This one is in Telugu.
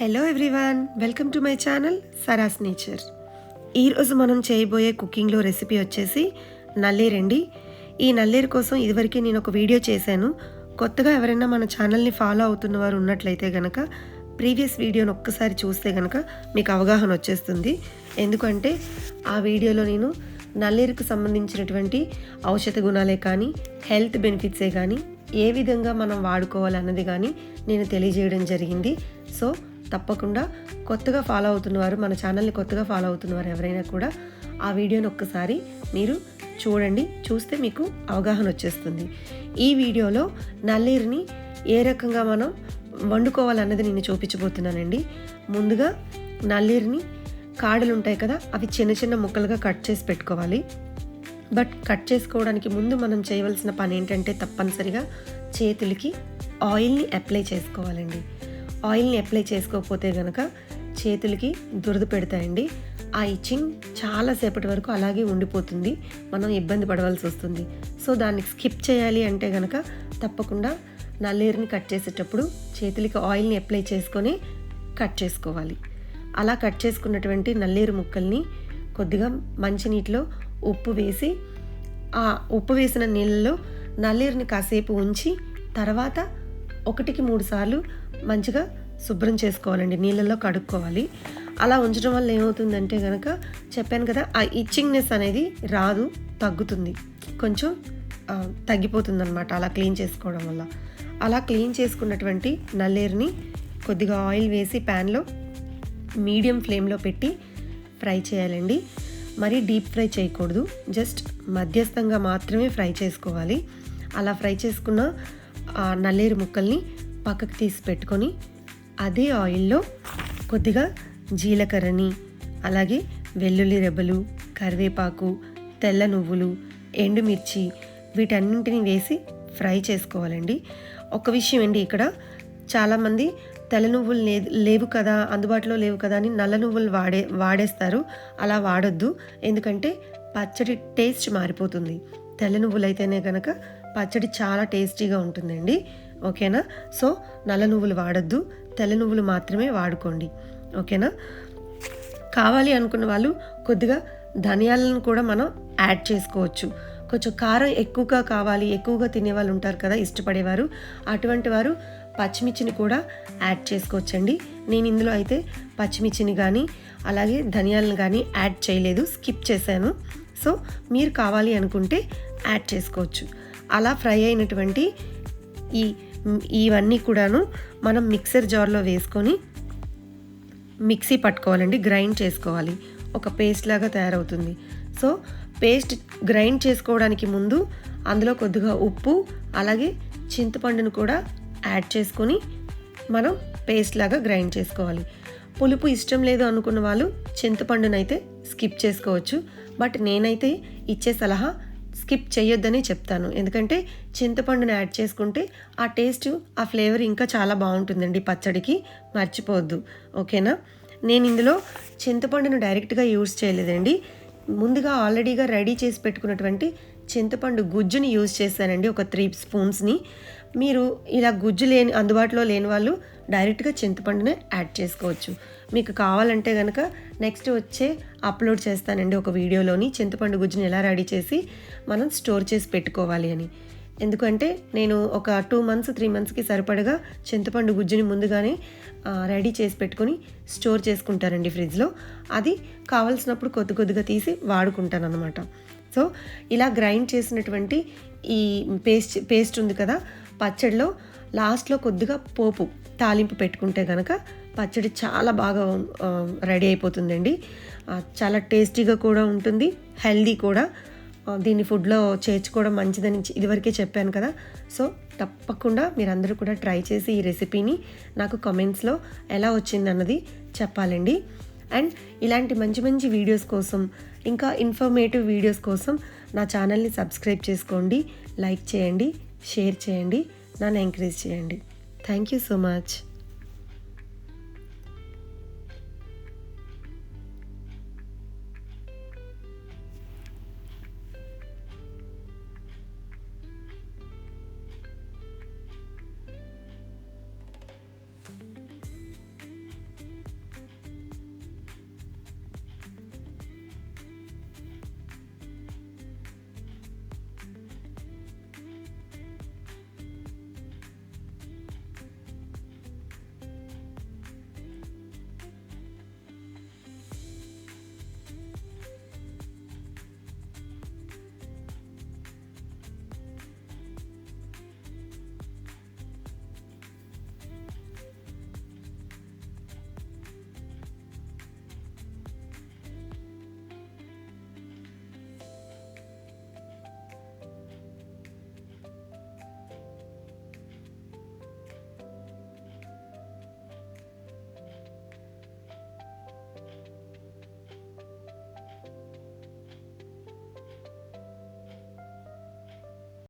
Hello everyone, welcome to my channel Saras nature. ఈరోజు మనం చేయబోయే కుకింగ్లో రెసిపీ వచ్చేసి నల్లేరండి. ఈ నల్లేరు కోసం ఇదివరకే నేను ఒక వీడియో చేశాను. కొత్తగా ఎవరైనా మన ఛానల్ని ఫాలో అవుతున్న వారు ఉన్నట్లయితే కనుక ప్రీవియస్ వీడియోని ఒక్కసారి చూస్తే కనుక మీకు అవగాహన వచ్చేస్తుంది. ఎందుకంటే ఆ వీడియోలో నేను నల్లేరుకు సంబంధించినటువంటి ఔషధ గుణాలే కానీ హెల్త్ బెనిఫిట్సే కానీ ఏ విధంగా మనం వాడుకోవాలన్నది కానీ నేను తెలియజేయడం జరిగింది. సో తప్పకుండా కొత్తగా ఫాలో అవుతున్నవారు, మన ఛానల్ని కొత్తగా ఫాలో అవుతున్నవారు ఎవరైనా కూడా ఆ వీడియోని ఒక్కసారి మీరు చూడండి. చూస్తే మీకు అవగాహన వచ్చేస్తుంది. ఈ వీడియోలో నల్లేరుని ఏ రకంగా మనం వండుకోవాలన్నది నేను చూపించబోతున్నానండి. ముందుగా నల్లేరుని కాడలు ఉంటాయి కదా, అవి చిన్న చిన్న ముక్కలుగా కట్ చేసి పెట్టుకోవాలి. బట్ కట్ చేసుకోవడానికి ముందు మనం చేయవలసిన పని ఏంటంటే తప్పనిసరిగా చేతులకి ఆయిల్ని అప్లై చేసుకోవాలండి. ఆయిల్ని అప్లై చేసుకోకపోతే కనుక చేతులకి దురద పెడతాయండి. ఆ ఇచ్చింగ్ చాలాసేపటి వరకు అలాగే ఉండిపోతుంది, మనం ఇబ్బంది పడవలసి వస్తుంది. సో దాన్ని స్కిప్ చేయాలి అంటే కనుక తప్పకుండా నల్లేరుని కట్ చేసేటప్పుడు చేతులకి ఆయిల్ని అప్లై చేసుకొని కట్ చేసుకోవాలి. అలా కట్ చేసుకున్నటువంటి నల్లేరు ముక్కల్ని కొద్దిగా మంచినీటిలో ఉప్పు వేసి, ఆ ఉప్పు వేసిన నీళ్ళలో నల్లేరుని కాసేపు ఉంచి తర్వాత 1-3 సార్లు మంచిగా శుభ్రం చేసుకోవాలండి, నీళ్ళల్లో కడుక్కోవాలి. అలా ఉంచడం వల్ల ఏమవుతుందంటే కనుక చెప్పాను కదా, ఆ ఇచ్చింగ్నెస్ అనేది రాదు, తగ్గుతుంది, కొంచెం తగ్గిపోతుంది అనమాట అలా క్లీన్ చేసుకోవడం వల్ల. అలా క్లీన్ చేసుకున్నటువంటి నల్లేరుని కొద్దిగా ఆయిల్ వేసి ప్యాన్లో మీడియం ఫ్లేమ్లో పెట్టి ఫ్రై చేయాలండి. మరీ డీప్ ఫ్రై చేయకూడదు, జస్ట్ మధ్యస్థంగా మాత్రమే ఫ్రై చేసుకోవాలి. అలా ఫ్రై చేసుకున్న నల్లేరు ముక్కల్ని పక్కకు తీసి పెట్టుకొని అదే ఆయిల్లో కొద్దిగా జీలకర్రని, అలాగే వెల్లుల్లి రెబ్బలు, కరివేపాకు, తెల్ల నువ్వులు, ఎండుమిర్చి వీటన్నింటినీ వేసి ఫ్రై చేసుకోవాలండి. ఒక విషయం అండి, ఇక్కడ చాలామంది తెల్ల నువ్వులు లేవు కదా, అందుబాటులో లేవు కదా అని నల్ల నువ్వులు వాడేస్తారు. అలా వాడొద్దు, ఎందుకంటే పచ్చడి టేస్ట్ మారిపోతుంది. తెల్ల నువ్వులు అయితేనే కనుక పచ్చడి చాలా టేస్టీగా ఉంటుందండి. ఓకేనా? సో నల్ల నువ్వులు వాడొద్దు, తెల్ల నువ్వులు మాత్రమే వాడుకోండి. ఓకేనా? కావాలి అనుకున్న వాళ్ళు కొద్దిగా ధనియాలను కూడా మనం యాడ్ చేసుకోవచ్చు. కొంచెం కారం ఎక్కువగా కావాలి, ఎక్కువగా తినేవాళ్ళు ఉంటారు కదా, ఇష్టపడేవారు, అటువంటి వారు పచ్చిమిర్చిని కూడా యాడ్ చేసుకోవచ్చండి. నేను ఇందులో అయితే పచ్చిమిర్చిని కానీ అలాగే ధనియాలను కానీ యాడ్ చేయలేదు, స్కిప్ చేశాను. సో మీరు కావాలి అనుకుంటే యాడ్ చేసుకోవచ్చు. అలా ఫ్రై అయినటువంటి ఇవన్నీ కూడాను మనం మిక్సర్ జార్లో వేసుకొని మిక్సీ పట్టుకోవాలండి, గ్రైండ్ చేసుకోవాలి. ఒక పేస్ట్ లాగా తయారవుతుంది. సో పేస్ట్ గ్రైండ్ చేసుకోవడానికి ముందు అందులో కొద్దిగా ఉప్పు అలాగే చింతపండును కూడా యాడ్ చేసుకొని మనం పేస్ట్ లాగా గ్రైండ్ చేసుకోవాలి. పులుపు ఇష్టం లేదు అనుకున్న వాళ్ళు చింతపండునైతే స్కిప్ చేసుకోవచ్చు. బట్ నేనైతే ఇచ్చే సలహా స్కిప్ చేయొద్దనే చెప్తాను, ఎందుకంటే చింతపండుని యాడ్ చేసుకుంటే ఆ టేస్ట్, ఆ ఫ్లేవర్ ఇంకా చాలా బాగుంటుందండి పచ్చడికి, మర్చిపోవద్దు. ఓకేనా? నేను ఇందులో చింతపండును డైరెక్ట్గా యూజ్ చేయలేదండి, ముందుగా ఆల్రెడీగా రెడీ చేసి పెట్టుకున్నటువంటి చింతపండు గుజ్జుని యూజ్ చేశానండి, ఒక 3 స్పూన్స్ని. మీరు ఇలా గుజ్జు అందుబాటులో లేని వాళ్ళు డైరెక్ట్గా చింతపండునే యాడ్ చేసుకోవచ్చు. మీకు కావాలంటే కనుక నెక్స్ట్ వచ్చే అప్లోడ్ చేస్తానండి ఒక వీడియోలోని చింతపండు గుజ్జుని ఎలా రెడీ చేసి మనం స్టోర్ చేసి పెట్టుకోవాలి అని. ఎందుకంటే నేను ఒక 2 మంత్స్ 3 మంత్స్కి సరిపడగా చింతపండు గుజ్జుని ముందుగానే రెడీ చేసి పెట్టుకొని స్టోర్ చేసుకుంటానండి ఫ్రిడ్జ్లో. అది కావాల్సినప్పుడు కొద్దిగా తీసి వాడుకుంటాను అనమాట. సో ఇలా గ్రైండ్ చేసినటువంటి ఈ పేస్ట్ ఉంది కదా, పచ్చడిలో లాస్ట్లో కొద్దిగా పోపు తాలింపు పెట్టుకుంటే కనుక పచ్చడి చాలా బాగా రెడీ అయిపోతుందండి. చాలా టేస్టీగా కూడా ఉంటుంది, హెల్దీ కూడా. దీన్ని ఫుడ్లో చేర్చుకోవడం మంచిదని ఇదివరకే చెప్పాను కదా. సో తప్పకుండా మీరందరూ కూడా ట్రై చేసి ఈ రెసిపీని నాకు కామెంట్స్లో ఎలా వచ్చిందన్నది చెప్పాలండి. అండ్ ఇలాంటి మంచి వీడియోస్ కోసం, ఇంకా ఇన్ఫర్మేటివ్ వీడియోస్ కోసం నా ఛానల్ని సబ్స్క్రైబ్ చేసుకోండి, లైక్ చేయండి, షేర్ చేయండి, నన్ను ఎంకరేజ్ చేయండి. Thank you so much.